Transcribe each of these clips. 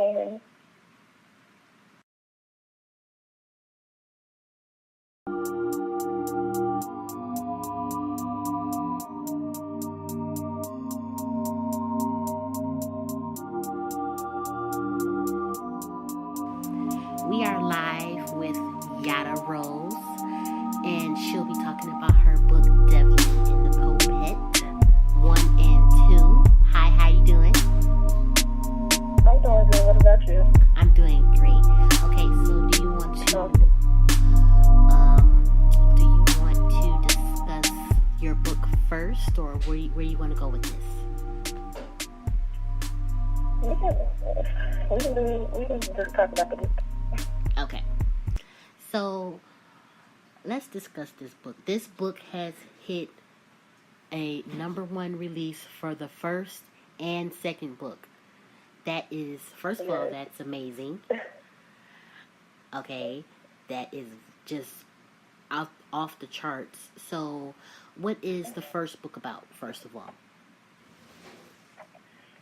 And We are live with Yatta Rose, and she'll be talking about her book Devil in the Pulpit 1 and 2. Hi, how you doing? I'm doing good. What about you? I'm doing great. Okay, so do you want to discuss your book first, or where you want to go with this? We can just talk about the book. Okay, so let's discuss this book. This book has hit a #1 release for the first and second book. That is, first of all, that's amazing. Okay, that is just off the charts. So, what is the first book about, first of all?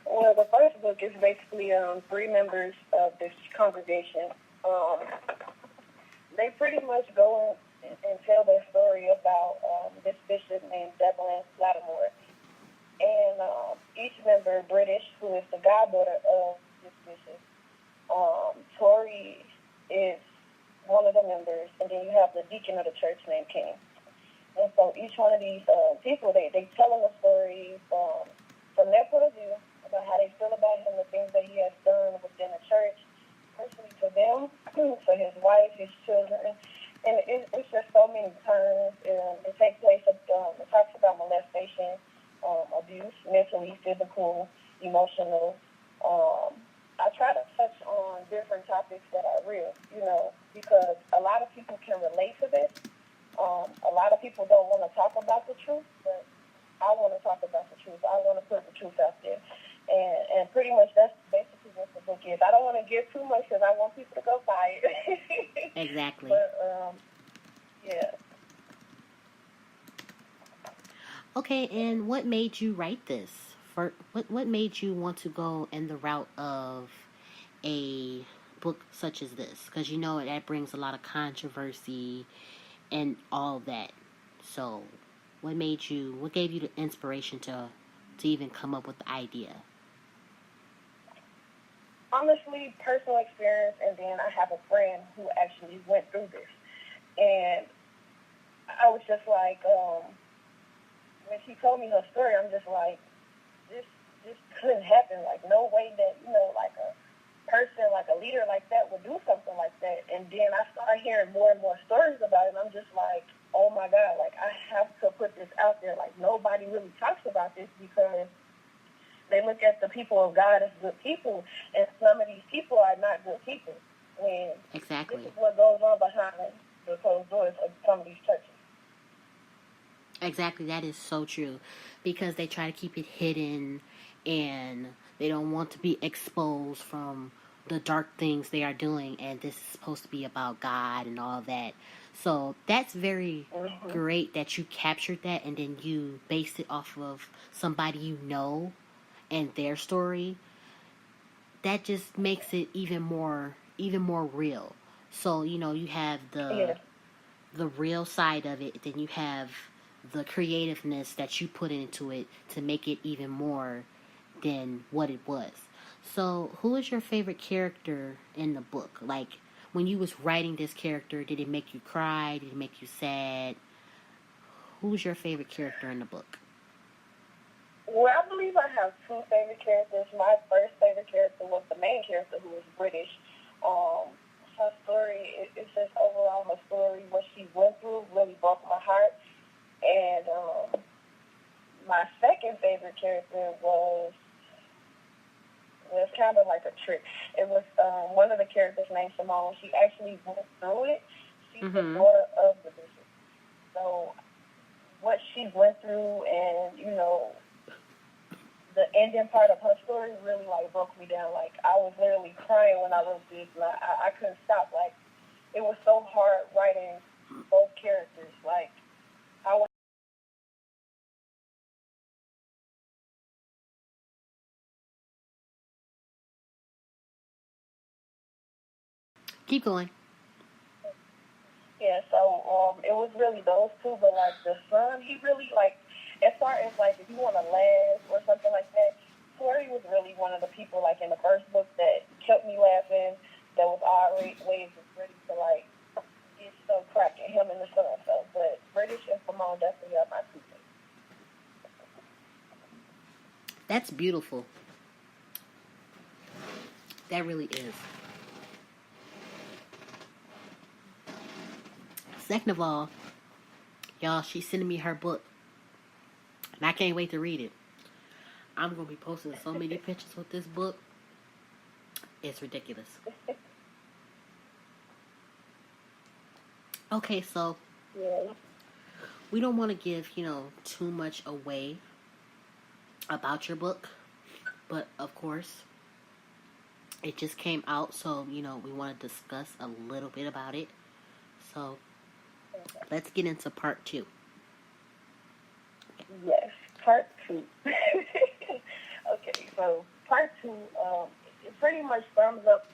Well, the first book is basically 3 members of this congregation. They pretty much go and tell their story about this bishop named Devlin Lattimore. And each member, British, who is the goddaughter of this bishop. Tori is one of the members, and then you have the deacon of the church named King. And so each one of these people, they telling a story from their point of view about how they feel about him, the things that he has done within the church, personally to them, for his wife, his children. And it's just so many turns. It takes place, it talks about molestation, abuse, mentally, physical, emotional. I try to touch on different topics that are real, because a lot of people can relate to this. A lot of people don't want to talk about the truth, but I want to talk about the truth. I want to put the truth out there. And pretty much that's basically what the book is. I don't want to give too much because I want people to go buy it. Exactly. But, yeah. Okay, and what made you write this? What made you want to go in the route of a book such as this? Because that brings a lot of controversy and all that. So, what gave you the inspiration to even come up with the idea? Honestly, personal experience, and then I have a friend who actually went through this. And I was just like, when she told me her story, I'm just like, this couldn't happen. Like, no way that, like a person, like a leader like that would do something like that. And then I started hearing more and more stories about it, and I'm just like, oh my God, like, I have to put this out there. Like, nobody really talks about this because they look at the people of God as good people, and some of these people are not good people. And Exactly. this is what goes on behind the closed doors of some of these churches. Exactly, that is so true. Because they try to keep it hidden and they don't want to be exposed from the dark things they are doing, and this is supposed to be about God and all that. So that's very great that you captured that and then you based it off of somebody and their story. That just makes it even more real. So, you have Yeah. the real side of it, then you have the creativeness that you put into it to make it even more than what it was. So, who is your favorite character in the book? Like, when you was writing this character, did it make you cry? Did it make you sad? Who's your favorite character in the book? Well, I believe I have 2 favorite characters. My first favorite character was the main character, who is British. Her story, it's just overall her story, what she went through, really broke my heart. And my second favorite character was kind of like a trick. It was one of the characters named Simone. She actually went through it. She's the daughter of the bishop. So what she went through and, the ending part of her story really, like, broke me down. Like, I was literally crying when I wrote this. And I couldn't stop. Like, it was so hard writing both characters. Like, Keep going. Yeah, so it was really those two, but like the son, he really like, as far as like if you want to laugh or something like that, Tori was really one of the people like in the first book that kept me laughing. That was always ready to like get so cracking, him and the son. So, but British and Simone definitely are my two favorites. That's beautiful. That really is. Second of all, y'all, she's sending me her book, and I can't wait to read it. I'm gonna be posting so many pictures with this book. It's ridiculous. Okay, so Yeah. we don't want to give, too much away about your book, but of course, it just came out, so we want to discuss a little bit about it. So let's get into part 2. Yes, part 2. Okay, so part 2, it pretty much sums up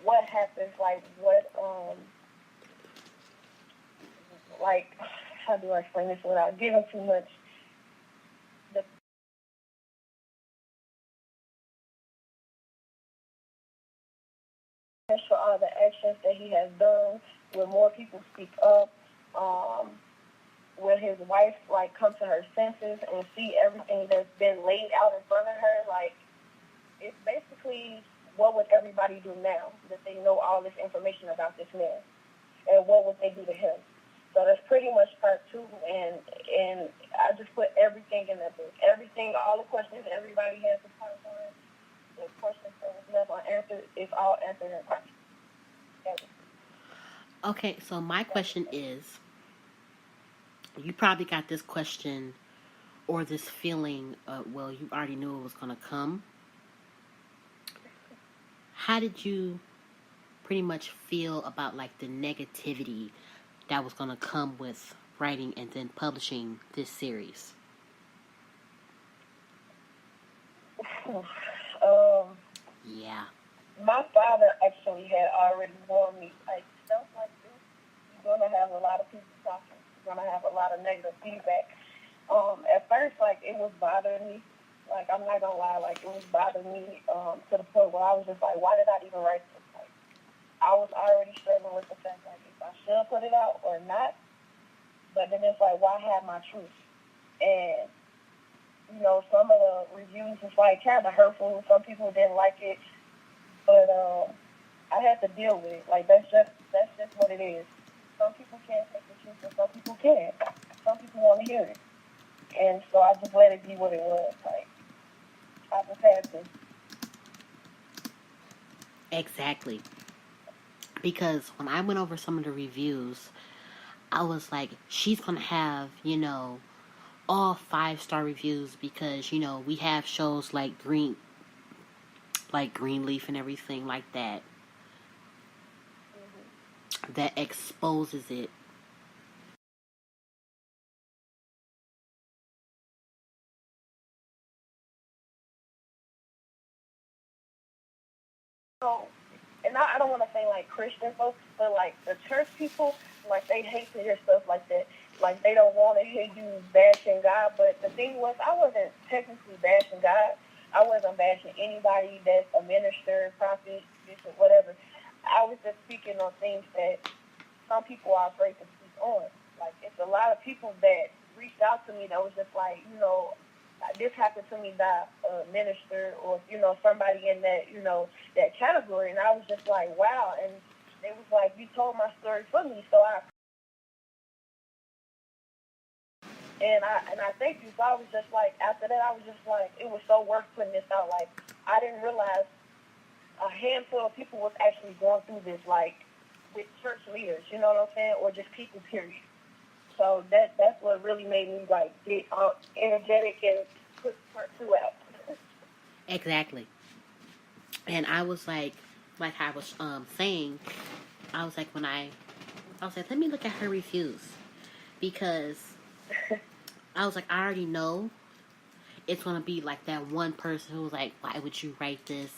what happens, like, how do I explain this without giving too much? The for all the actions that he has done, where more people speak up, where his wife, like, come to her senses and see everything that's been laid out in front of her, like, it's basically what would everybody do now that they know all this information about this man, and what would they do to him? So that's pretty much part 2, and I just put everything in that book. Everything, all the questions everybody has to part 1, the questions that was left unanswered, it's all answered in part 2. Okay, so my question is, you probably got this question or this feeling, well, you already knew it was going to come. How did you pretty much feel about like the negativity that was going to come with writing and then publishing this series? Yeah. My father actually had already warned me, like, stuff like this, you're going to have a lot of people talking. You're going to have a lot of negative feedback. At first, like, it was bothering me. Like, I'm not going to lie, like, it was bothering me to the point where I was just like, why did I even write this? Like, I was already struggling with the fact, like, if I should put it out or not. But then it's like, why have my truth? And, some of the reviews was, like, kind of hurtful. Some people didn't like it. But I had to deal with it. Like, that's just what it is. Some people can't take the truth, and some people can. Some people want to hear it. And so I just let it be what it was. Like, I just had to. Exactly. Because when I went over some of the reviews, I was like, she's going to have, all 5-star reviews because, we have shows like Greenleaf and everything like that, that exposes it. So, and I don't want to say like Christian folks, but like the church people, like they hate to hear stuff like that. Like they don't want to hear you bashing God. But the thing was, I wasn't technically bashing God. I wasn't bashing anybody that's a minister, prophet, bishop, whatever. I was just speaking on things that some people are afraid to speak on. Like, it's a lot of people that reached out to me that was just like, this happened to me by a minister or, somebody in that, that category. And I was just like, wow. And it was like, you told my story for me. And I thank you. So I was just like, after that, I was just like, it was so worth putting this out. Like, I didn't realize a handful of people was actually going through this, like, with church leaders, you know what I'm saying? Or just people, period. So that's what really made me, like, get energetic and put part 2 out. Exactly. And I was like I was saying, I was like, I was like, let me look at her reviews. Because I was like, I already know it's going to be like that one person who was like, why would you write this?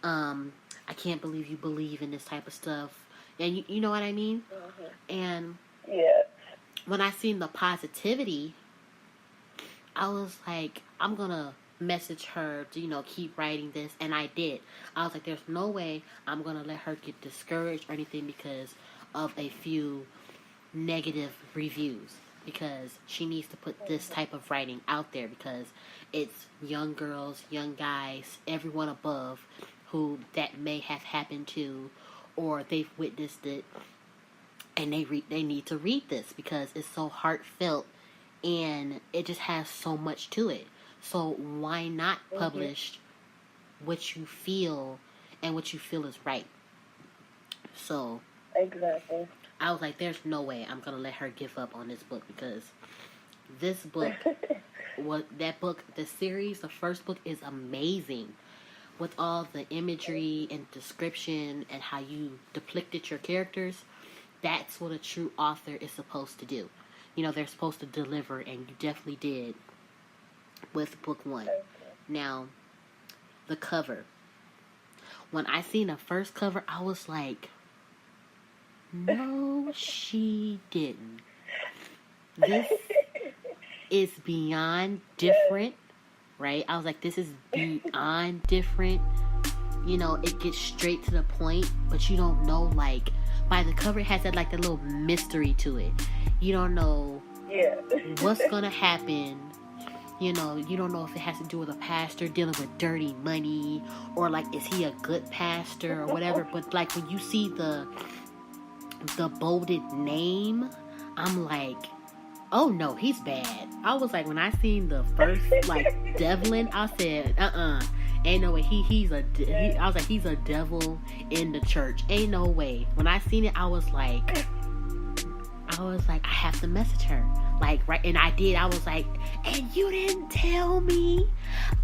I can't believe you believe in this type of stuff. And you know what I mean? Mm-hmm. And Yeah. when I seen the positivity, I was like, I'm going to message her to, keep writing this. And I did. I was like, there's no way I'm going to let her get discouraged or anything because of a few negative reviews. Because she needs to put this type of writing out there because it's young girls, young guys, everyone above who that may have happened to or they've witnessed it and they need to read this because it's so heartfelt and it just has so much to it. So why not publish what you feel and what you feel is right? So exactly. I was like, there's no way I'm gonna let her give up on this book because this book the series, the first book is amazing with all the imagery and description and how you depicted your characters. That's what a true author is supposed to do. They're supposed to deliver, and you definitely did with book 1. Now, the cover. When I seen the first cover, I was like, no, she didn't. This is beyond different, right? I was like, this is beyond different. It gets straight to the point, but you don't know, like, by the cover, it has that little mystery to it. You don't know what's going to happen. You don't know if it has to do with a pastor dealing with dirty money or, is he a good pastor or whatever. But, when you see the bolded name, I'm like, oh, no, he's bad. I was like, when I seen the first, Devlin, I said, ain't no way. I was like, he's a devil in the church. Ain't no way. When I seen it, I was like, I have to message her. Right, and I did. I was like, and you didn't tell me.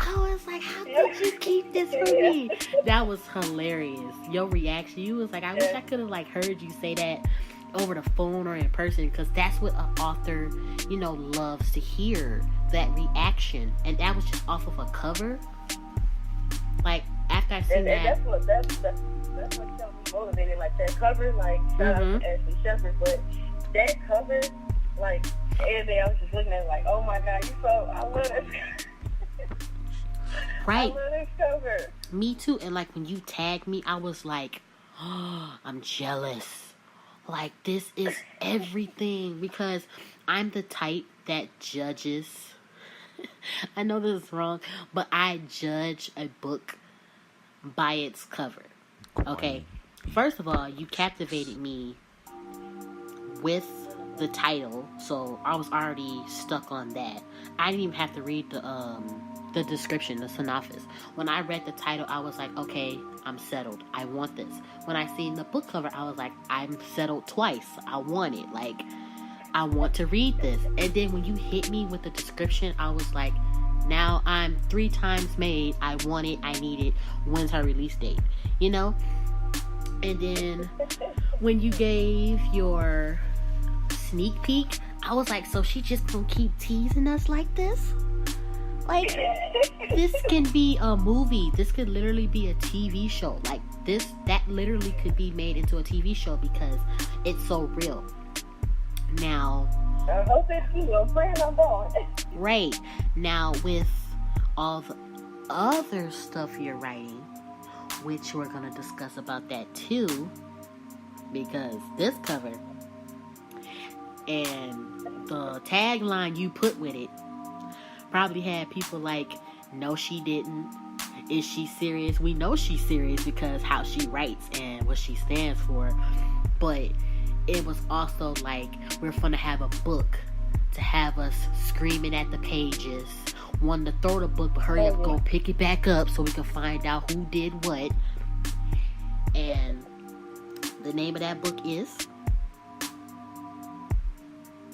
I was like, how could you keep this from me? That was hilarious. Your reaction, you was like, I wish I could have heard you say that over the phone or in person, because that's what an author, loves to hear, that reaction. And that was just off of a cover. After I seen that, that's what kept me motivated. That cover, shout out to Ashley Shepherd, but that cover, every day I was just looking at it oh my God, I love this. Right. I love this cover. Me too. And when you tagged me, I was like, oh, I'm jealous. This is everything, because I'm the type that judges. I know this is wrong, but I judge a book by its cover. Okay. First of all, you captivated me with the title, so I was already stuck on that. I didn't even have to read the description, the synopsis. When I read the title, I was like, okay, I'm settled. I want this. When I seen the book cover, I was like, I'm settled twice. I want it. I want to read this. And then when you hit me with the description, I was like, now I'm 3 times made. I want it. I need it. When's her release date? And then when you gave your sneak peek, I was like, so she just gonna keep teasing us like this? This can be a movie. This could literally be a TV show. That literally could be made into a TV show because it's so real. Now, I hope it's you. I'm praying I'm wrong. Right. Now, with all the other stuff you're writing, which we're going to discuss about that too, because this cover and the tagline you put with it probably had people like, no, she didn't. Is she serious? We know she's serious because how she writes and what she stands for. But it was also we're gonna have a book to have us screaming at the pages, wanting to throw the book, but hurry up, go pick it back up so we can find out who did what. And the name of that book is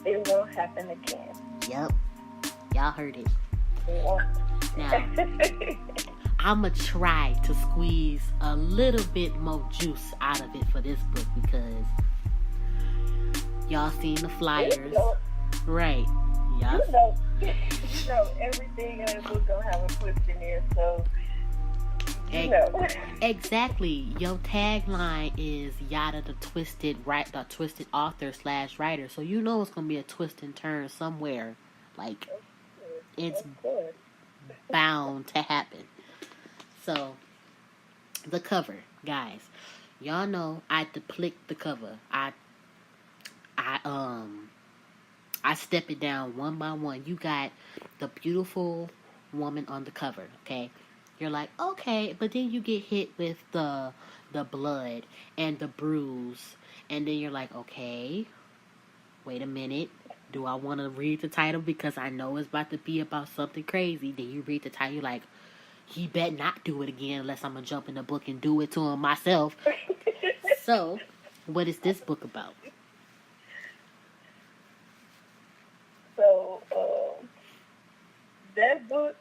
It Won't Happen Again. Yep. Y'all heard it. Yeah. Now, I'm going to try to squeeze a little bit more juice out of it for this book because y'all seen the flyers. Right. You know everything in the book gonna have a twist in there, so You know. Exactly. Your tagline is Yatta the twisted author / writer. So you know it's gonna be a twist and turn somewhere. Like it's bound to happen. So the cover, guys. Y'all know I depict the cover. I I step it down one by one. You got the beautiful woman on the cover, okay? You're like, okay, but then you get hit with the blood and the bruise, and then you're like, okay, wait a minute. Do I want to read the title because I know it's about to be about something crazy? Then you read the title, you're like, he bet not do it again unless I'm gonna jump in the book and do it to him myself. So, what is this book about? So, that book,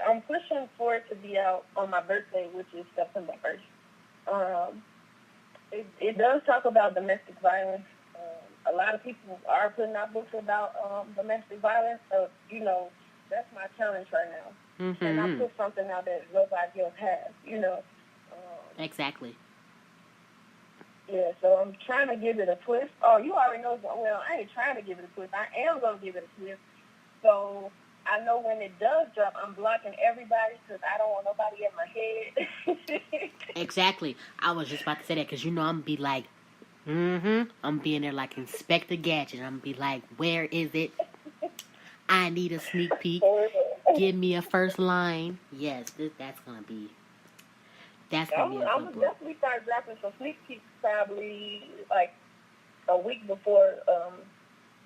I'm pushing for it to be out on my birthday, which is September 1st. It does talk about domestic violence. A lot of people are putting out books about domestic violence, so, you know, that's my challenge right now. Mm-hmm. And I put something out that nobody else has, you know. Exactly. Yeah, so I'm trying to give it a twist. Oh, you already know. Well, I ain't trying to give it a twist. I am going to give it a twist. So I know when it does drop, I'm blocking everybody because I don't want nobody in my head. Exactly. I was just about to say that because you know I'm going to be like, I'm being there like Inspector Gadget. I'm going to be like, where is it? I need a sneak peek. Give me a first line. Yes, that's going to be... That's going to be a I'm good book. definitely start dropping some sneak peeks probably like a week before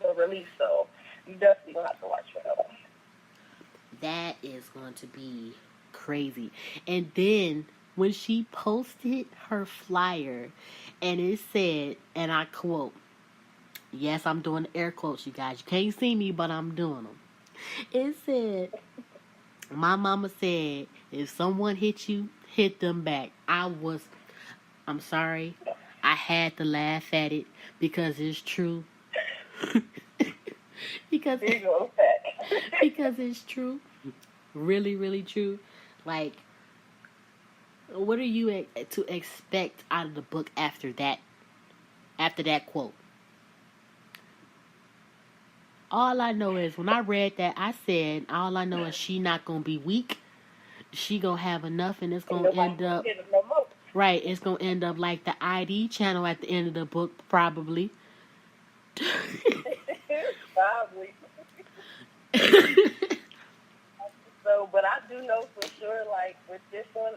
the release, so you definitely going to have to watch for that one. That is going to be crazy. And then when she posted her flyer and it said, and I quote, yes, I'm doing air quotes, you guys. You can't see me, but I'm doing them. It said, my mama said, if someone hit you, hit them back. I'm sorry. I had to laugh at it because it's true. because it's true. Really, really true. Like, what are you to expect out of the book after that quote? All I know is when I read that, I said, all I know is she not going to be weak. She going to have enough and it's going to end up... Right, it's going to end up like the ID channel at the end of the book, probably. Probably. So, but I do know for sure, like, with this one,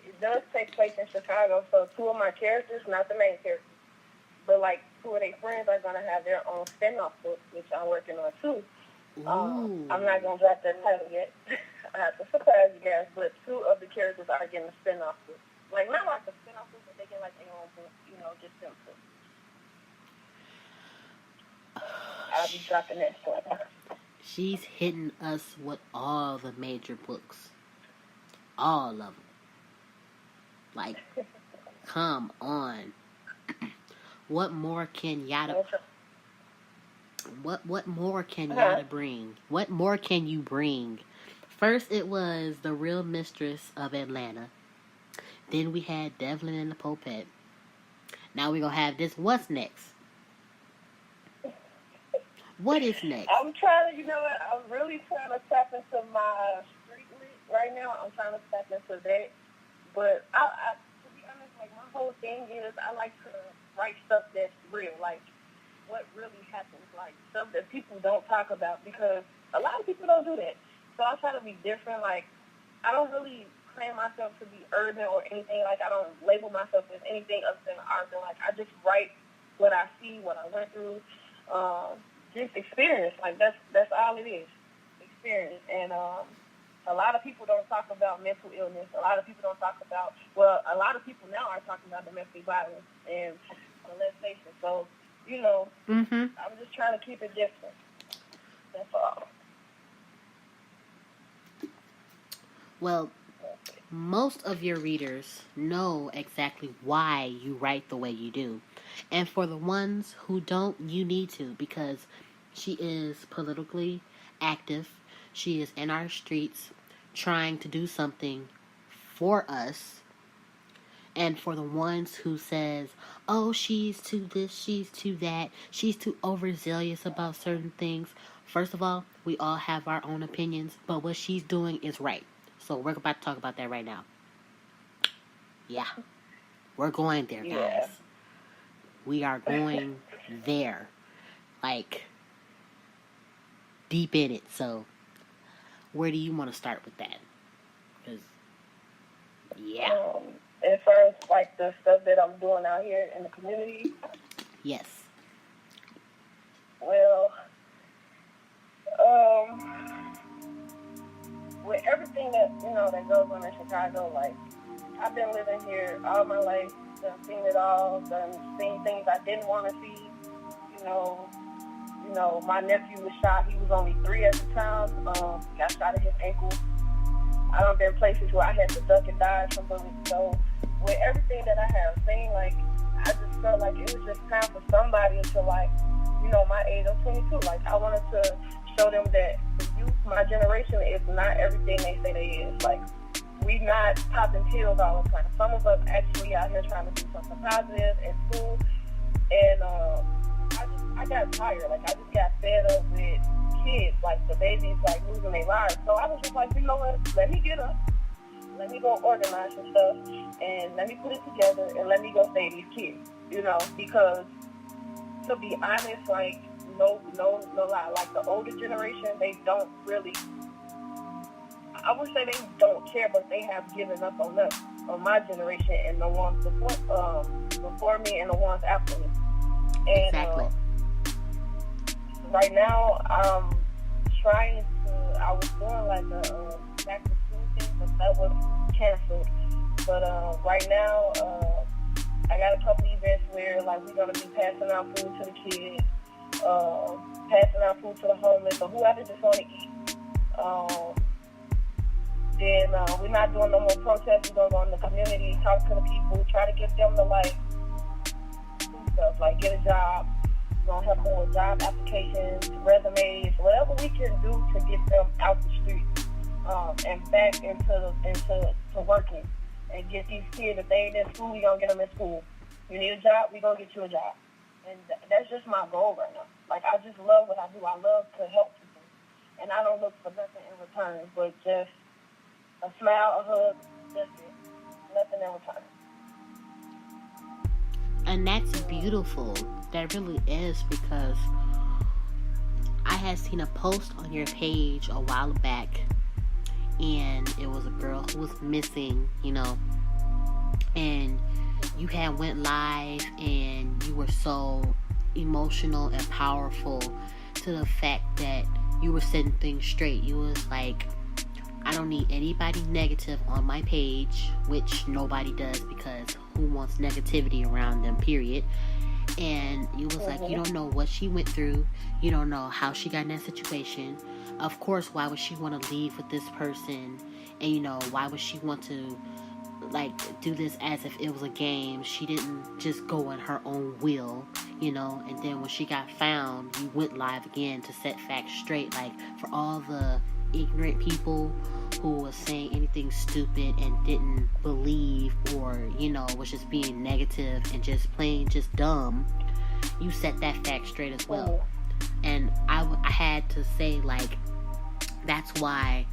it does take place in Chicago, so two of my characters, not the main characters, but, like, two of their friends are going to have their own spin-off book, which I'm working on, too. I'm not going to drop that title yet. I have to surprise you guys, but two of the characters are getting a spin-off book. Like, not like a spin-off book, but they get, like, their own book, you know, just them two. I'll be dropping that one. She's hitting us with all the major books. All of them. Like, come on. What more can Yatta... What more can Yatta bring? What more can you bring? First, it was The Real Mistress of Atlanta. Then we had Devlin and the Popette. Now we're going to have this. What's next? What is next? I'm trying to, you know what, I'm really trying to tap into my street lit right now. I'm trying to tap into that. But to be honest, like, my whole thing is I like to write stuff that's real, like what really happens, like stuff that people don't talk about because a lot of people don't do that. So I try to be different. Like, I don't really claim myself to be urban or anything. Like, I don't label myself as anything other than urban. Like, I just write what I see, what I went through. Just experience. Like, that's all it is, experience. And a lot of people don't talk about mental illness. A lot of people don't talk about, well, a lot of people now are talking about domestic violence and molestation. So, you know, I'm just trying to keep it different. That's all. Well, most of your readers know exactly why you write the way you do. And for the ones who don't, you need to, because she is politically active. She is in our streets trying to do something for us. And for the ones who says, oh, she's too this, she's too that, she's too overzealous about certain things. First of all, we all have our own opinions, but what she's doing is right. So we're about to talk about that right now. Yeah. We're going there, guys. Yeah. We are going there. Like, deep in it. So, where do you want to start with that? Because, yeah. As far as, like, the stuff that I'm doing out here in the community? Yes. Well, with everything that, that goes on in Chicago, like, I've been living here all my life, done seen it all, seen things I didn't want to see. My nephew was shot. He was only 3 at the time. Got shot at his ankle. I done been places where I had to duck and dodge from bullets. So with everything that I have seen, like, I just felt like it was just time for somebody to, like, my age of 22. Like, I wanted to show them that the youth, my generation, is not everything they say they is. Like, we not popping pills all the time. Some of us actually out here trying to do something positive in school. And I got tired. Like, I just got fed up with kids, like the babies, like losing their lives. So I was just like, you know what? Let me get up. Let me go organize some stuff, and let me put it together, and let me go save these kids. Because to be honest, like, no lie, like the older generation, they don't really. I would say they don't care, but they have given up on us, on my generation, and the ones before me, and the ones after me. And exactly. Right now, I'm trying to. I was doing like a back to school thing, but that was canceled. But right now, I got a couple events where, like, we're gonna be passing out food to the kids, passing out food to the homeless, or whoever just want to eat. Then we're not doing no more protests. We're gonna go in the community, talk to the people, try to get them to, like, do stuff, like get a job. We're gonna help them with job applications, resumes, whatever we can do to get them out the street and back into working, and get these kids, if they ain't in school, we gonna get them in school. You need a job, we gonna get you a job. And that's just my goal right now. Like, I just love what I do. I love to help people, and I don't look for nothing in return, but just a smile, a hug, that's it. Nothing in return. And that's beautiful. That really is, because I had seen a post on your page a while back, and it was a girl who was missing, and you had went live, and you were so emotional and powerful to the fact that you were setting things straight. You was like, I don't need anybody negative on my page, which nobody does, because who wants negativity around them, period. And you was like, you don't know what she went through. You don't know how she got in that situation. Of course, why would she want to leave with this person? And, why would she want to, like, do this as if it was a game? She didn't just go in her own will, And then when she got found, you went live again to set facts straight. Like, for all the ignorant people who was saying anything stupid and didn't believe, or was just being negative and just plain just dumb, you set that fact straight as well. And I had to say, like, that's why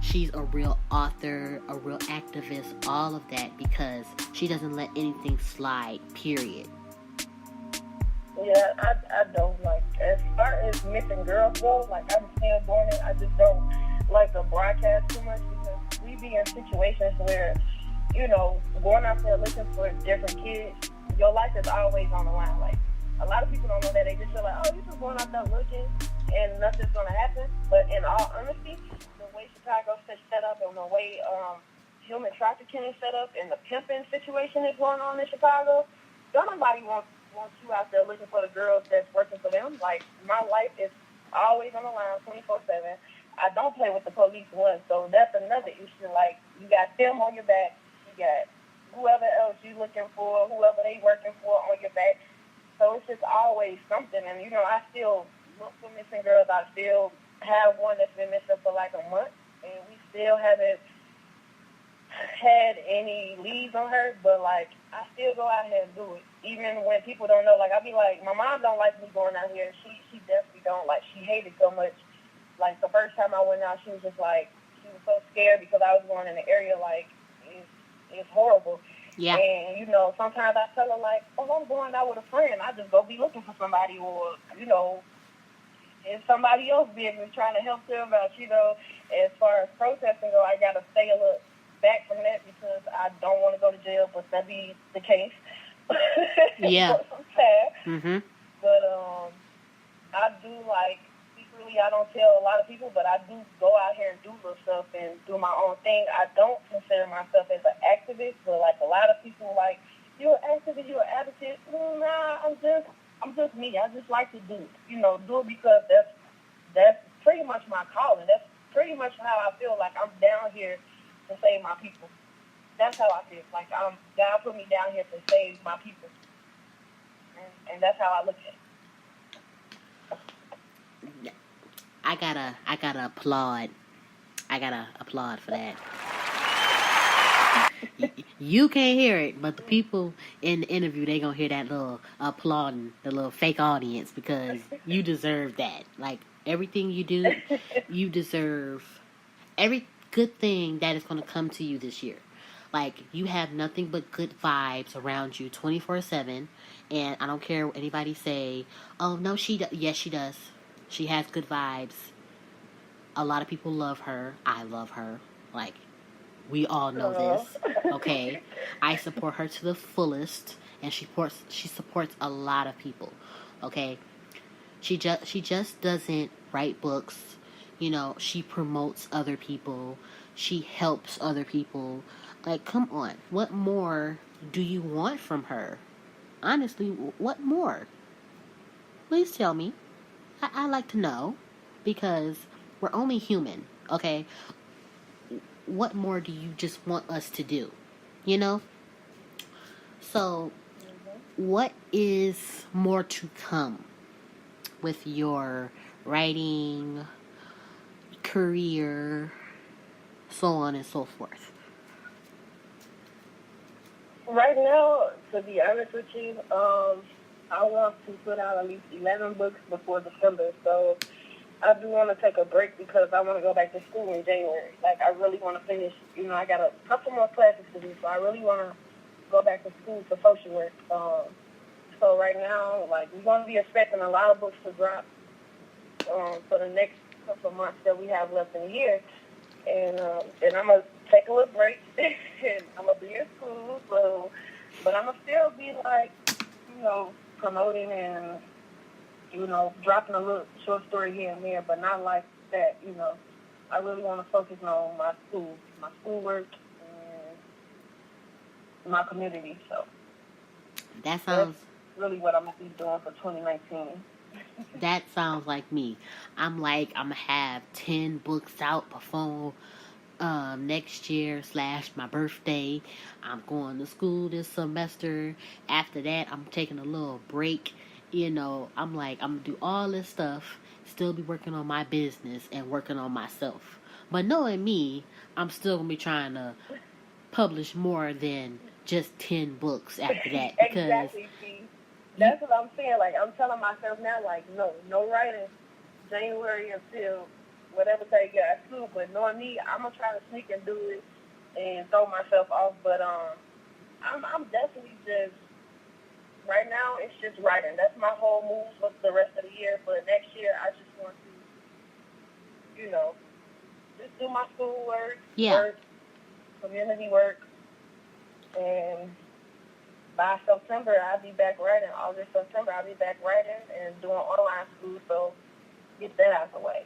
she's a real author, a real activist, all of that, because she doesn't let anything slide, period. Yeah, I don't, like, as far as missing girls go, like, I'm still born in, I just don't like to broadcast too much, because we be in situations where, going out there looking for different kids, your life is always on the line. Like, a lot of people don't know that. They just feel like, oh, you're just going out there looking and nothing's going to happen. But in all honesty, the way Chicago's set up, and the way human trafficking is set up, and the pimping situation is going on in Chicago, don't nobody wants you out there looking for the girls that's working for them. Like, my life is always on the line 24/7. I don't play with the police once, so that's another issue. Like, you got them on your back, you got whoever else you looking for, whoever they working for on your back. So it's just always something. And, I still look for missing girls. I still have one that's been missing for like a month, and we still haven't had any leads on her, but like I still go out here and do it, even when people don't know. Like I be like, my mom don't like me going out here. She definitely don't. Like she hated so much. Like the first time I went out, she was just like she was so scared because I was going in an area like it's horrible. Yeah. And you know, sometimes I tell her like, oh, I'm going out with a friend. I just go be looking for somebody, or you know, if somebody else business trying to help them out. You know, as far as protesting go, I gotta stay a little back from that because I don't want to go to jail, but that be the case. Yeah. For some time. Mm-hmm. But I do like secretly. I don't tell a lot of people, but I do go out here and do little stuff and do my own thing. I don't consider myself as an activist, but like a lot of people, like you're an activist, you're an advocate. Nah, I'm just me. I just like to do it. You know, do it because that's pretty much my calling. That's pretty much how I feel. Like I'm down here to save my people. That's how I feel. Like God put me down here to save my people, and that's how I look at it. I gotta applaud. I gotta applaud for that. You can't hear it, but the people in the interview, they gonna hear that little applauding, the little fake audience, because you deserve that. Like everything you do, you deserve every good thing that is gonna come to you this year. Like you have nothing but good vibes around you 24/7, and I don't care what anybody say. Oh no, yes she does. She has good vibes. A lot of people love her. I love her. Like we all know this. Okay, I support her to the fullest, and she supports a lot of people. Okay, she just doesn't write books. You know, she promotes other people. She helps other people. Like, come on, what more do you want from her? Honestly, what more? Please tell me. I like to know because we're only human. Okay, what more do you just want us to do? You know? So, what is more to come with your writing, career, so on and so forth? Right now, to be honest with you, I want to put out at least 11 books before December. So I do want to take a break because I want to go back to school in January. Like, I really want to finish. You know, I got a couple more classes to do, so I really want to go back to school for social work. So right now, like, we're going to be expecting a lot of books to drop for the next couple of months that we have left in the year. And I'm going to take a little break, and I'm going to be in school, so, but I'm going to still be, like, you know, promoting and, you know, dropping a little short story here and there, but not like that, you know. I really want to focus on my schoolwork, and my community, so That sounds... that's really what I'm going to be doing for 2019. That sounds like me. I'm like, I'm going to have 10 books out before next year / my birthday. I'm going to school this semester. After that, I'm taking a little break. You know, I'm like, I'm going to do all this stuff, still be working on my business and working on myself. But knowing me, I'm still going to be trying to publish more than just 10 books after that. Because exactly, see. That's what I'm saying. Like, I'm telling myself now, like, no writing January until whatever day you got school. But knowing me, I'm going to try to sneak and do it and throw myself off. But I'm definitely just, right now, it's just writing. That's my whole move for the rest of the year. But next year, I just want to, you know, just do my schoolwork, work, community work, and by September, I'll be back writing. August, September, I'll be back writing and doing online school, so get that out of the way.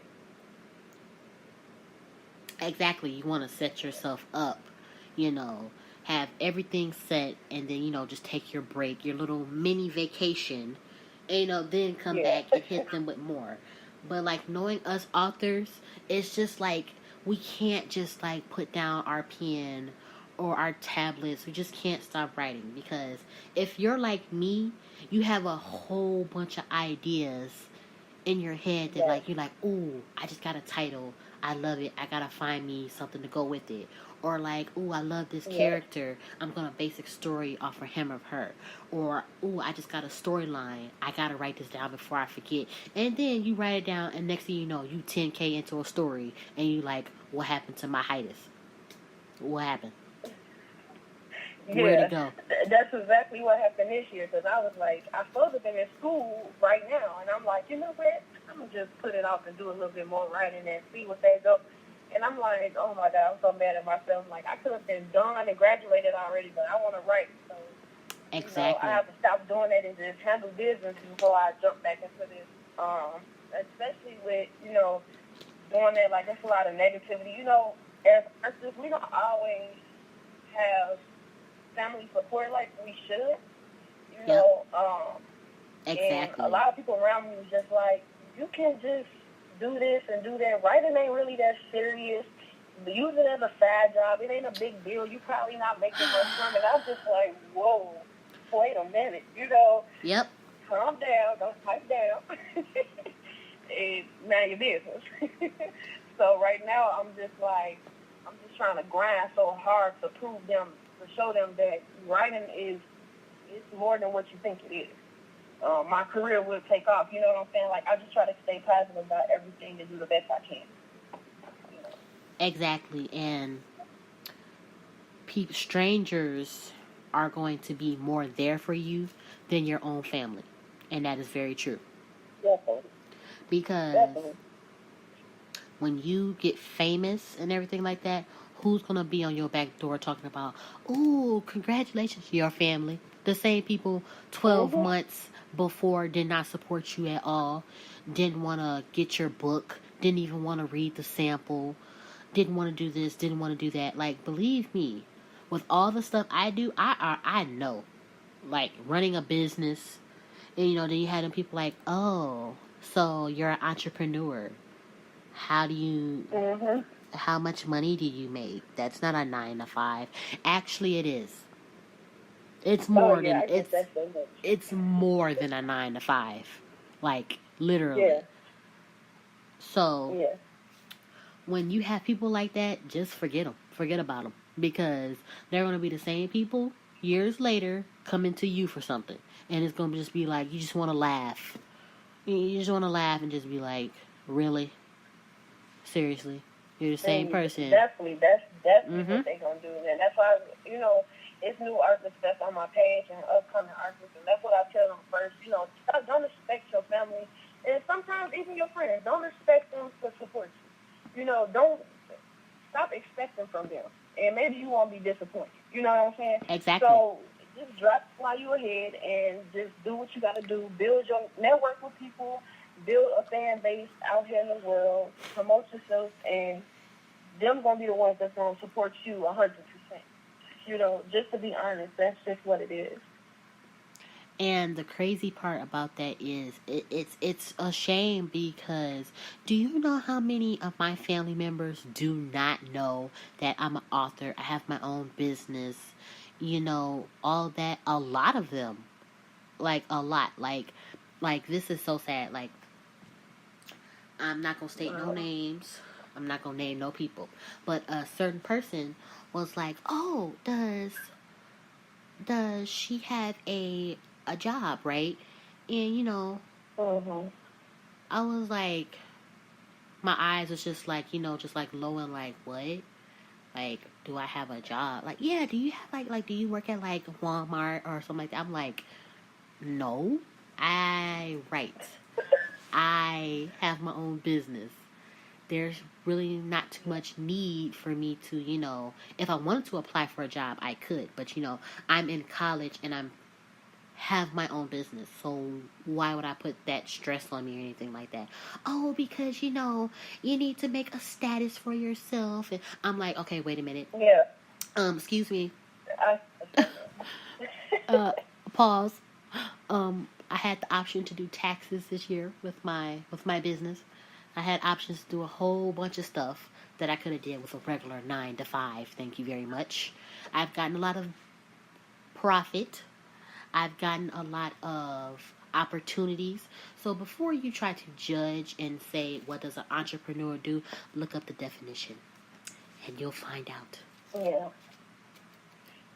Exactly. You want to set yourself up, you know, have everything set, and then, you know, just take your break, your little mini vacation, and, you know, then come back and hit them with more. But, like, knowing us authors, it's just like we can't just, like, put down our pen or our tablets. We just can't stop writing, because if you're like me, you have a whole bunch of ideas in your head that, like, you're like, ooh, I just got a title, I love it, I gotta find me something to go with it. Or like, ooh, I love this Yeah. character. I'm gonna base a story off of him or her. Or, ooh, I just got a storyline. I gotta write this down before I forget. And then you write it down, and next thing you know, you 10K into a story, and you like, what happened to my hiatus? What happened? Where'd it Yeah, go? that's exactly what happened this year. Because I was like, I supposed to be in school right now, and I'm like, you know what? I'm gonna just put it off and do a little bit more writing and see what they go. And I'm like, oh my God, I'm so mad at myself. Like I could have been done and graduated already, but I want to write. So I Exactly. have to stop doing that and just handle business before I jump back into this. Especially with doing that, like there's a lot of negativity. As artists, we don't always have family support like we should, Yep. and a Exactly. lot of people around me was just like, you can just do this and do that. Writing ain't really that serious. Use it as a side job. It ain't a big deal. You probably not making much from it. I'm just like, whoa, wait a minute. Yep. Calm down. Don't pipe down. And mind your business. So right now, I'm just trying to grind so hard to show them that writing is more than what you think it is. My career will take off. You know what I'm saying? Like I just try to stay positive about everything and do the best I can. You know? Exactly. And strangers are going to be more there for you than your own family. And that is very true. Definitely, Because definitely. when you get famous and everything like that, who's going to be on your back door talking about, ooh, congratulations to your family? The same people 12 Mhm. months before did not support you at all, didn't want to get your book, didn't even want to read the sample, didn't want to do this, didn't want to do that. Like, believe me, with all the stuff I do, I know. Like, running a business, and then you had them people like, oh, so you're an entrepreneur. How do you Mhm. how much money do you make? That's not a 9 to 5. Actually, it is. It's Oh more yeah, than I get that so much. it's more than a 9 to 5. Like Yeah, literally. So yeah. when you have people like that, just forget them. Forget about them because they're gonna be the same people years later coming to you for something, and it's gonna just be like you just want to laugh. You just want to laugh and just be like, really, seriously, you're the same And person. definitely, that's definitely Mm-hmm. what they gonna do. And that's why it's new artists that's on my page and upcoming artists, and that's what I tell them first. Don't expect your family, and sometimes even your friends. Don't expect them to support you. Don't stop expecting from them, and maybe you won't be disappointed. You know what I'm saying? Exactly. So just drop while you ahead and just do what you got to do. Build your network with people. Build a fan base out here in the world. Promote yourself, and them gonna be the ones that's gonna support you 100%. Just to be honest, that's just what it is. And the crazy part about that is it's a shame because do you know how many of my family members do not know that I'm an author? I have my own business, all that. A lot of them, like a lot, like this is so sad. Like I'm not gonna state no Wow. names. I'm not gonna name no people, but a certain person was like, "Oh, does she have a job, right?" And Mhm. I was like, my eyes was just like, just like low and like, what? Like, do I have a job? Like, yeah. Do you have do you work at like Walmart or something like that? I'm like, no. I write. I have my own business. There's really not too much need for me to, if I wanted to apply for a job, I could. But, I'm in college and I'm have my own business. So why would I put that stress on me or anything like that? Oh, because you need to make a status for yourself. And I'm like, okay, wait a minute. Yeah. Excuse me. I feel that. Uh, pause. I had the option to do taxes this year with my business. I had options to do a whole bunch of stuff that I could have did with a regular 9 to 5. Thank you very much. I've gotten a lot of profit. I've gotten a lot of opportunities. So before you try to judge and say what does an entrepreneur do, look up the definition and you'll find out. Yeah.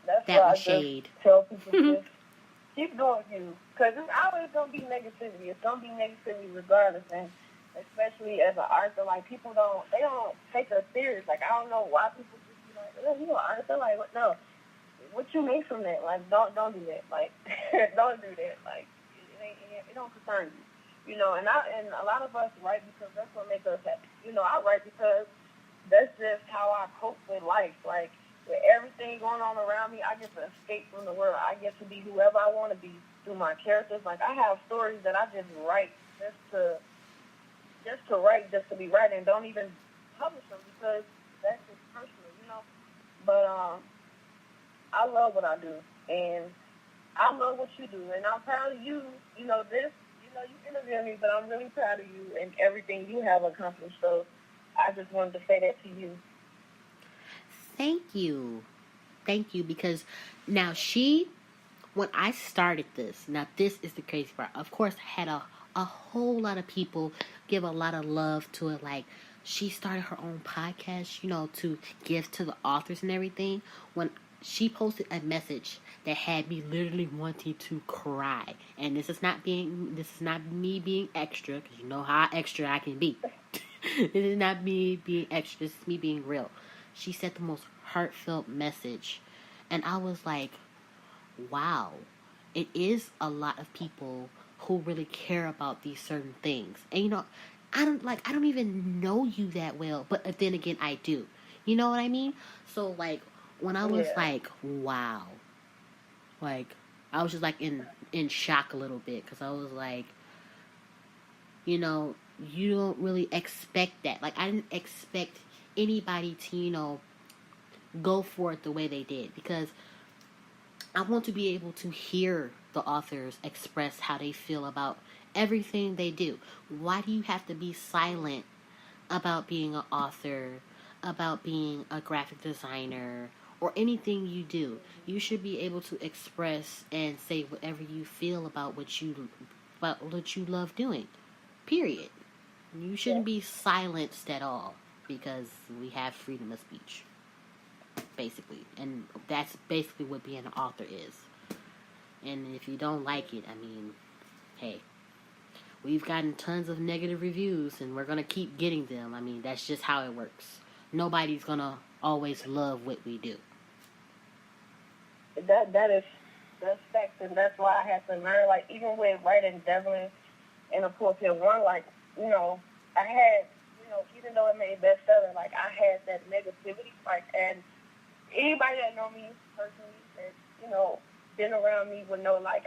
That's That why I was just shade. tell people just keep doing you. Because it's always going to be negativity. It's going to be negativity regardless. And especially as an artist, like, they don't take us serious. Like, I don't know why people just be like, oh, you an artist? They're like, what? No. What you make from that? Like, don't do that. Like, don't do that. Like, it don't concern you. You know, and a lot of us write because that's what makes us happy. You know, I write because that's just how I cope with life. Like, with everything going on around me, I get to escape from the world. I get to be whoever I want to be through my characters. Like, I have stories that I just write just to be writing. Don't even publish them because that's just personal, you know. But I love what I do, and I love what you do, and I'm proud of you. You know, you interviewed me, but I'm really proud of you and everything you have accomplished. So I just wanted to say that to you. Thank you, because now when I started this, now this is the crazy part. Of course, I had a whole lot of people give a lot of love to it. Like, she started her own podcast, you know, to give to the authors and everything. When she posted a message that had me literally wanting to cry, and this is not me being extra, because you know how extra I can be. This is not me being extra. This is me being real. She said the most heartfelt message, and I was like, wow, it is a lot of people who really care about these certain things. And you know, I don't even know you that well, but then again I do. You know what I mean? So like when I was like, wow, like I was just like in shock a little bit, because I was like, you know, you don't really expect that. Like, I didn't expect anybody to, you know, go for it the way they did, because I want to be able to hear the authors express how they feel about everything they do. Why do you have to be silent about being an author, about being a graphic designer, or anything you do? You should be able to express and say whatever you feel about what you love doing. Period. You shouldn't be silenced at all, because we have freedom of speech, basically. And that's basically what being an author is. And if you don't like it, I mean, hey, we've gotten tons of negative reviews, and we're going to keep getting them. I mean, that's just how it works. Nobody's going to always love what we do. That's facts, and that's why I had to learn, like, even with writing Devlin and of course it won, like, you know, I had, you know, even though it made bestseller, like, I had that negativity, like, and anybody that know me personally, that, you know, been around me would know, like,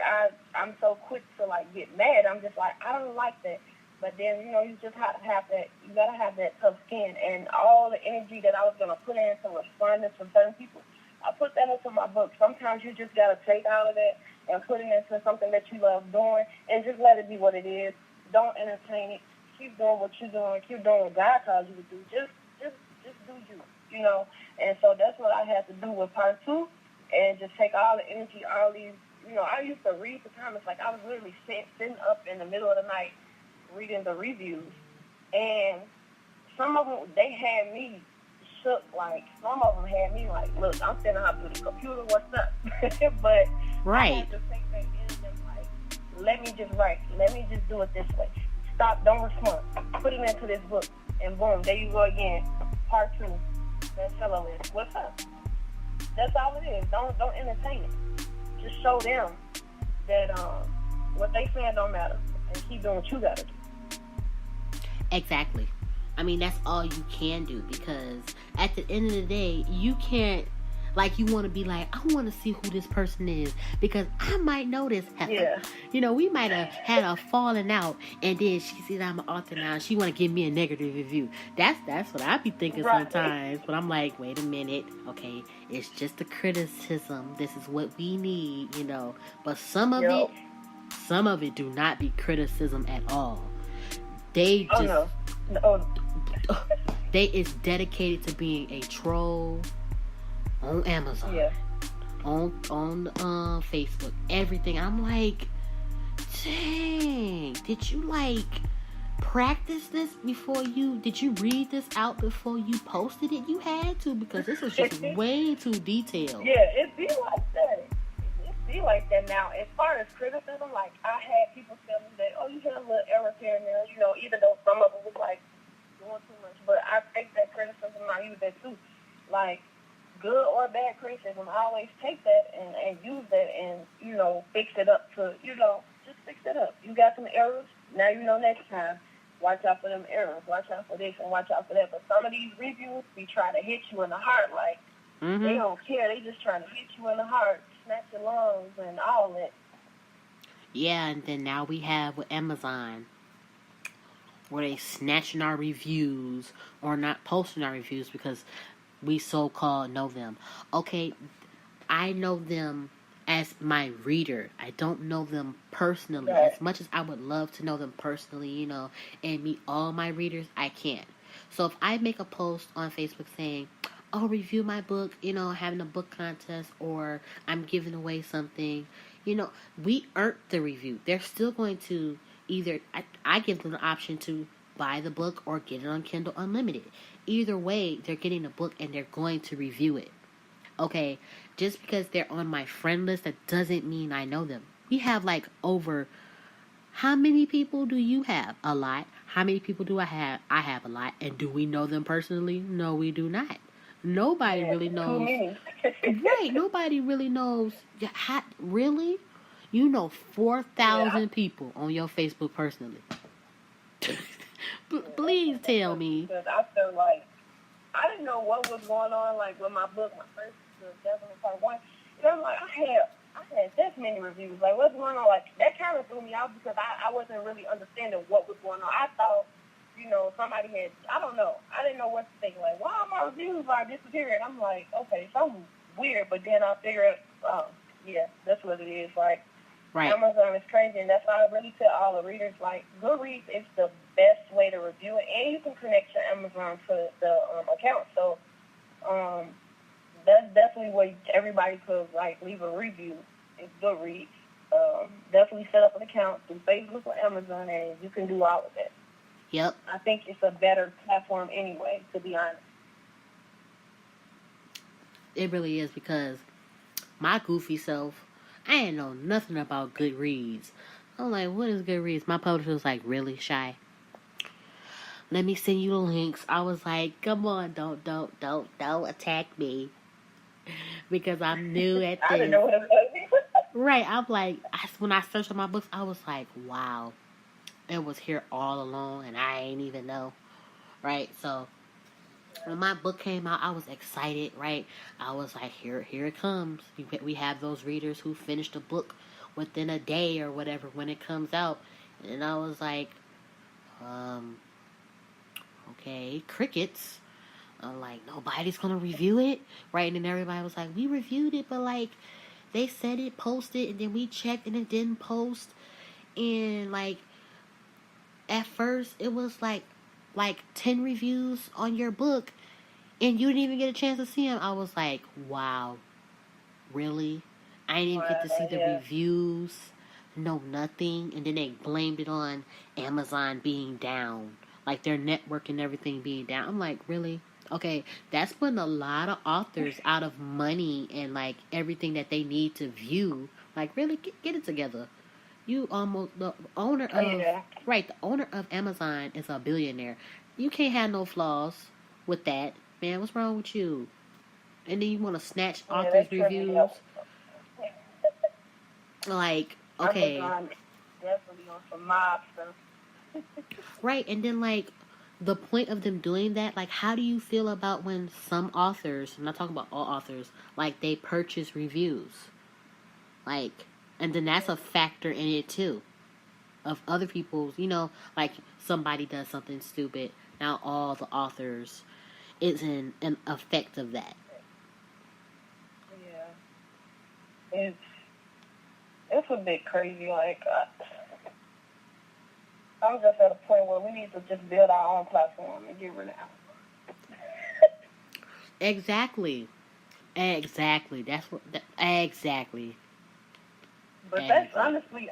I'm so quick to, like, get mad. I'm just like, I don't like that. But then, you know, you just have to have that, you gotta have that tough skin, and all the energy that I was gonna put into responding to certain people, I put that into my book. Sometimes you just gotta take all of that and put it into something that you love doing, and just let it be what it is. Don't entertain it. Keep doing what you're doing. Keep doing what God calls you to do. Just do you know. And so that's what I had to do with part 2, and just take all the energy, all these, you know, I used to read the comments. Like, I was literally sitting up in the middle of the night reading the reviews, and some of them, they had me shook. Like, some of them had me like, look, I'm sitting out through the computer, what's up? But right. I had to take that in and like, let me just write. Let me just do it this way. Stop, don't respond. Put it into this book, and boom, there you go again. Part 2, bestseller list. What's up? That's all it is. Don't entertain it. Just show them that what they saying don't matter, and keep doing what you gotta do. Exactly. I mean, that's all you can do, because at the end of the day, you can't, like, you want to be like, I want to see who this person is, because I might know this heifer. Yeah. You know, we might have had a falling out, and then she sees I'm an author now, and she want to give me a negative review. That's what I be thinking sometimes. But I'm like, wait a minute, okay, it's just a criticism. This is what we need, you know. But some of it do not be criticism at all. They just, they is dedicated to being a troll on Amazon, on Facebook, everything. I'm like, dang, did you like practice this before you? Did you read this out before you posted it? You had to, because this was just way too detailed. Yeah, it be like that. It be like that now. As far as criticism, like I had people tell me that, oh, you had a little error here and there, even though some of it was like doing too much. But I take that criticism, I use that too. Like good or bad criticism, I always take that and use that and, fix it up to, just fix it up. You got some errors, now you know next time. Watch out for them errors. Watch out for this and watch out for that. But some of these reviews be trying to hit you in the heart. Like, they don't care. They just trying to hit you in the heart, snatch your lungs and all that. Yeah, and then now we have with Amazon, where they snatching our reviews or not posting our reviews because we so-called know them. Okay, I know them as my reader. I don't know them personally. Right. As much as I would love to know them personally, and meet all my readers, I can't. So if I make a post on Facebook saying, oh, review my book, having a book contest, or I'm giving away something, we earned the review. They're still going to either, I give them the option to buy the book or get it on Kindle Unlimited. Either way, they're getting the book and they're going to review it. Okay, just because they're on my friend list, that doesn't mean I know them. We have like over, how many people do you have? A lot. How many people do I have? I have a lot. And do we know them personally? No, we do not. Nobody really knows. Right, nobody really knows. Really? You know 4,000 people on your Facebook personally. Please tell me. Because I feel like I didn't know what was going on, like with my book, my first Definitely Part 1. I'm like, I had this many reviews. Like, what's going on? Like, that kind of threw me out because I wasn't really understanding what was going on. I thought, somebody had, I don't know. I didn't know what to think. Like, why my reviews are disappearing? I'm like, okay, something weird. But then I figured, yeah, that's what it is. Like, right. Amazon is crazy, and that's why I really tell all the readers, like, Goodreads is the best way to review it, and you can connect your Amazon to the account. So, that's definitely where everybody could, like, leave a review. It's Goodreads. Definitely set up an account through Facebook or Amazon, and you can do all of that. Yep. I think it's a better platform anyway, to be honest. It really is, because my goofy self, I ain't know nothing about Goodreads. I'm like, what is Goodreads? My publisher was like, really, Shy? Let me send you the links. I was like, come on, don't attack me. Because I'm new at this. I didn't know what it was. Right, I'm like, when I searched on my books, I was like, wow. It was here all along, and I ain't even know. Right, so when my book came out, I was excited, right? I was like, here it comes. We have those readers who finish the book within a day or whatever when it comes out. And I was like, okay, crickets. I'm like, nobody's going to review it, right? And then everybody was like, we reviewed it, but like, they said it posted, and then we checked, and it didn't post. And like, at first, it was like 10 reviews on your book, and you didn't even get a chance to see them. I was like, wow, really? I didn't even get to see the reviews, no nothing. And then they blamed it on Amazon being down, like their network and everything being down. I'm like, really? Okay, that's putting a lot of authors out of money and like everything that they need to view. Like, really, get it together. You almost, the owner of Amazon is a billionaire. You can't have no flaws with that. Man, what's wrong with you? And then you want to snatch authors' reviews? Like, okay. Amazon definitely on some mob stuff. Right, and then like, the point of them doing that, like, how do you feel about when some authors, I'm not talking about all authors, like, they purchase reviews? Like, and then that's a factor in it too. Of other people's, like, somebody does something stupid, now all the authors is an effect of that. Yeah. It's a bit crazy, like, I'm just at a point where we need to just build our own platform and get rid of Exactly. That's what. Exactly. But that's honestly,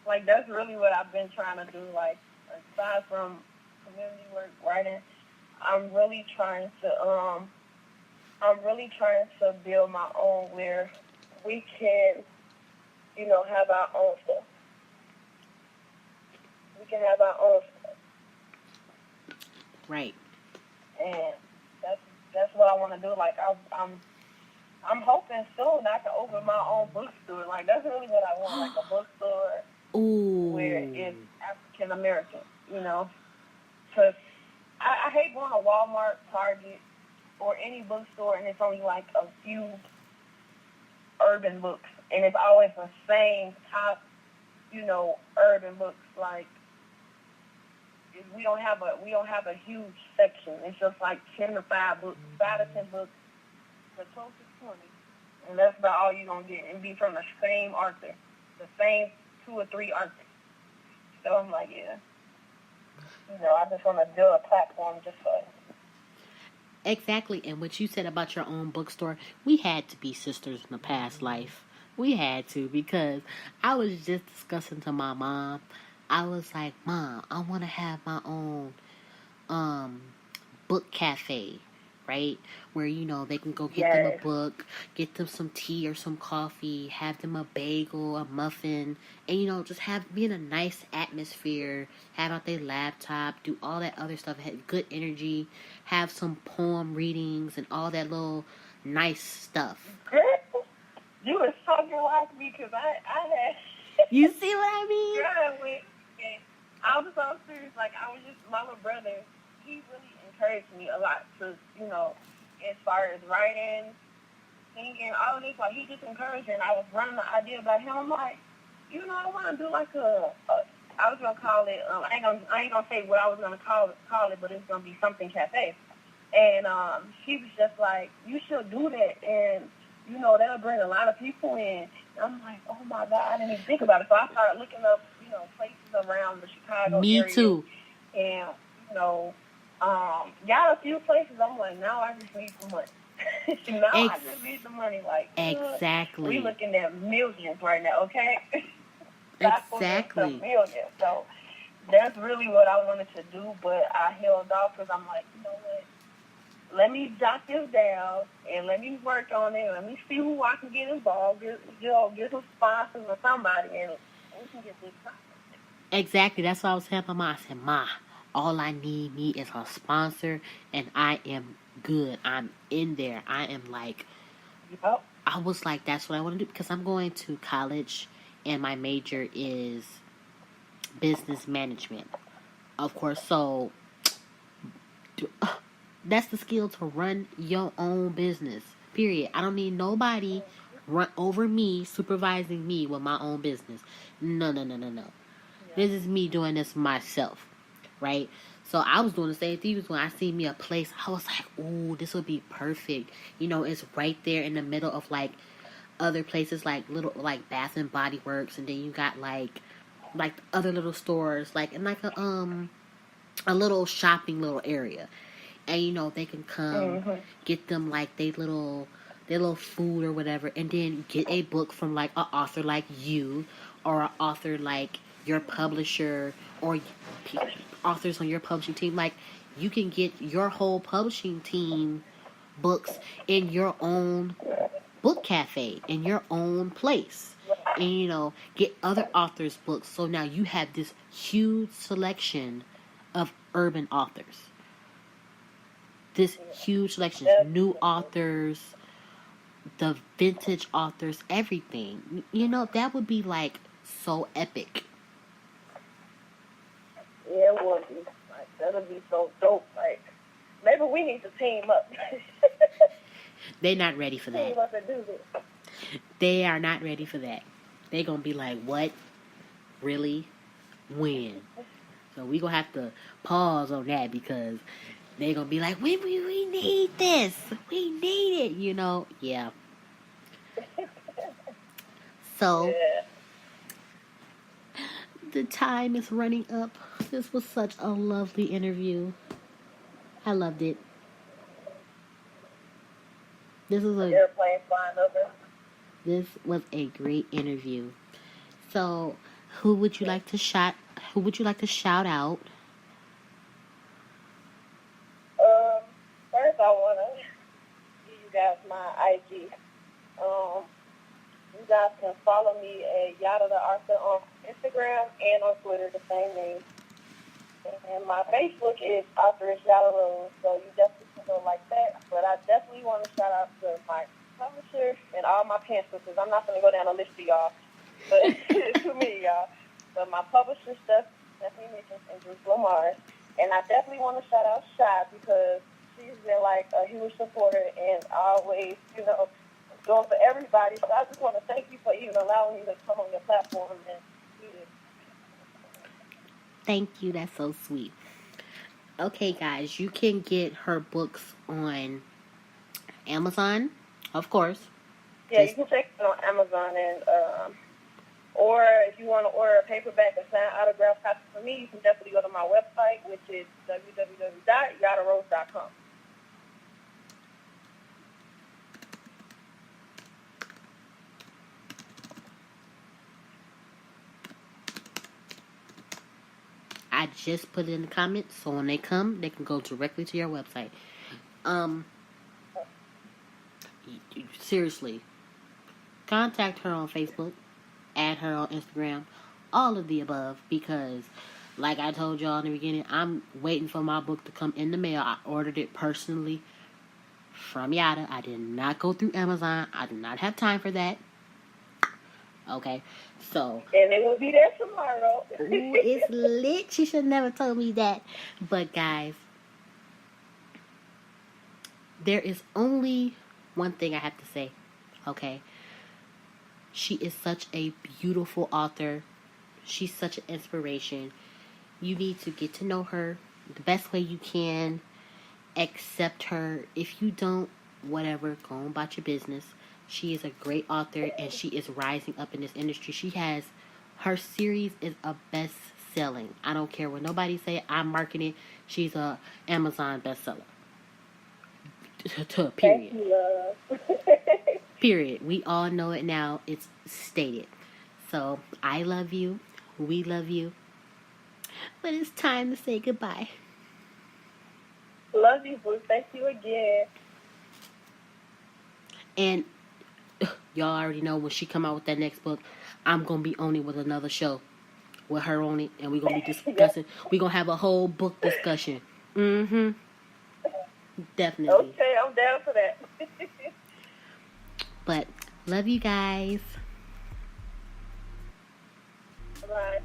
like, that's really what I've been trying to do. Like, aside from community work, writing, I'm really trying to build my own where we can, have our own stuff. We can have our own stuff. Right. And that's what I want to do. Like I'm hoping soon I can open my own bookstore. Like that's really what I want, like a bookstore. Ooh. Where it's African American, because I hate going to Walmart, Target, or any bookstore and it's only like a few urban books, and it's always the same top, urban books. Like we don't have a huge section. It's just like 10 to 5 books, 5 to 10 books, the closest 20, and that's about all you're gonna get, and be from the same author, the same 2 or 3 authors. So I'm like, yeah, I just want to build a platform just for it. Exactly, and what you said about your own bookstore, we had to be sisters in the past life. We had to, because I was just discussing to my mom. I was like, Mom, I want to have my own book cafe, right? Where, they can go get them a book, get them some tea or some coffee, have them a bagel, a muffin, and, just be in a nice atmosphere, have out their laptop, do all that other stuff, have good energy, have some poem readings and all that little nice stuff. Girl, you was talking like me, because I had... You see what I mean? Girl, I was so serious. Like, my little brother, he really encouraged me a lot to, as far as writing, singing, all of this. Like, he just encouraged me, and I was running the idea about him. I'm like, I want to do like I was going to call it, I ain't gonna say what I was going to call it, but it's going to be something cafe. And she was just like, you should do that, and, that'll bring a lot of people in. And I'm like, oh, my God, I didn't even think about it. So I started looking up, places around the Chicago area. Me too. And, got a few places. I'm like, now I just need some money. I just need the money. Like, exactly. We looking at millions right now, okay? Exactly. Millions. So that's really what I wanted to do, but I held off because I'm like, you know what? Let me jot this down and let me work on it. Let me see who I can get involved. Get some sponsors or somebody, and we can get this done. Exactly. That's what I was telling my mom. I said, Ma, all I need is a sponsor, and I am good. I'm in there. I am like, yep. I was like, that's what I want to do, because I'm going to college, and my major is business management, of course. So that's the skill to run your own business, period. I don't need nobody run over me, supervising me with my own business. No. Yeah. This is me doing this myself, right? So I was doing the same thing. When I seen me a place, I was like, ooh, this would be perfect. It's right there in the middle of like other places, like little, like Bath and Body Works, and then you got like other little stores, like in like a little shopping little area. And they can come get them like their little food or whatever, and then get a book from like an author like you, or an author like your publisher, or authors on your publishing team. Like, you can get your whole publishing team books in your own book cafe, in your own place, and get other authors' books. So now you have this huge selection of urban authors. This huge selection, new authors, the vintage authors, everything. That would be like so epic. Yeah, it would be. Like, that would be so dope. Like, maybe we need to team up. They're not ready for that. Team up and do this. They are not ready for that. They're going to be like, what? Really? When? So we going to have to pause on that, because they're going to be like, we need this. We need it, Yeah. So, the time is running up. This was such a lovely interview. I loved it. This was airplane flying over. This was a great interview. So, who would you like to shout Who would you like to shout out? First I want to give you guys my IG. You guys can follow me at Yatta the Author on Instagram and on Twitter, the same name. And my Facebook is Authoress Yatta Rose, so you definitely can go like that. But I definitely want to shout out to my publisher and all my pen sisters. I'm not going to go down a list for y'all, but it's too many, y'all. But my publisher, Stephanie Mitchell and Bruce Lamar. And I definitely want to shout out Shy because she's been like a huge supporter and always, going for everybody. So I just want to thank you for even allowing me to come on your platform and do this. Thank you. That's so sweet. Okay, guys, you can get her books on Amazon, of course. Yeah, you can check it on Amazon, and or if you want to order a paperback or signed autograph copy for me, you can definitely go to my website, which is www.yattarose.com. I just put it in the comments, so when they come, they can go directly to your website. Seriously, contact her on Facebook, add her on Instagram, all of the above, because like I told y'all in the beginning, I'm waiting for my book to come in the mail. I ordered it personally from Yatta. I did not go through Amazon. I did not have time for that. Okay, so. And it will be there tomorrow. Ooh, it's lit. She should never told me that. But guys, there is only one thing I have to say. Okay, she is such a beautiful author. She's such an inspiration. You need to get to know her the best way you can. Accept her. If you don't, whatever, go on about your business. She is a great author and she is rising up in this industry. Her series is a best selling. I don't care what nobody say. I'm marketing. She's a Amazon bestseller. Period. Thank you, love. Period. We all know it now. It's stated. So I love you. We love you. But it's time to say goodbye. Love you, Bruce. Thank you again. And y'all already know when she come out with that next book, I'm going to be on it with another show with her on it. And we're going to be discussing. We're going to have a whole book discussion. Mm-hmm. Definitely. Okay, I'm down for that. But love you guys. Bye.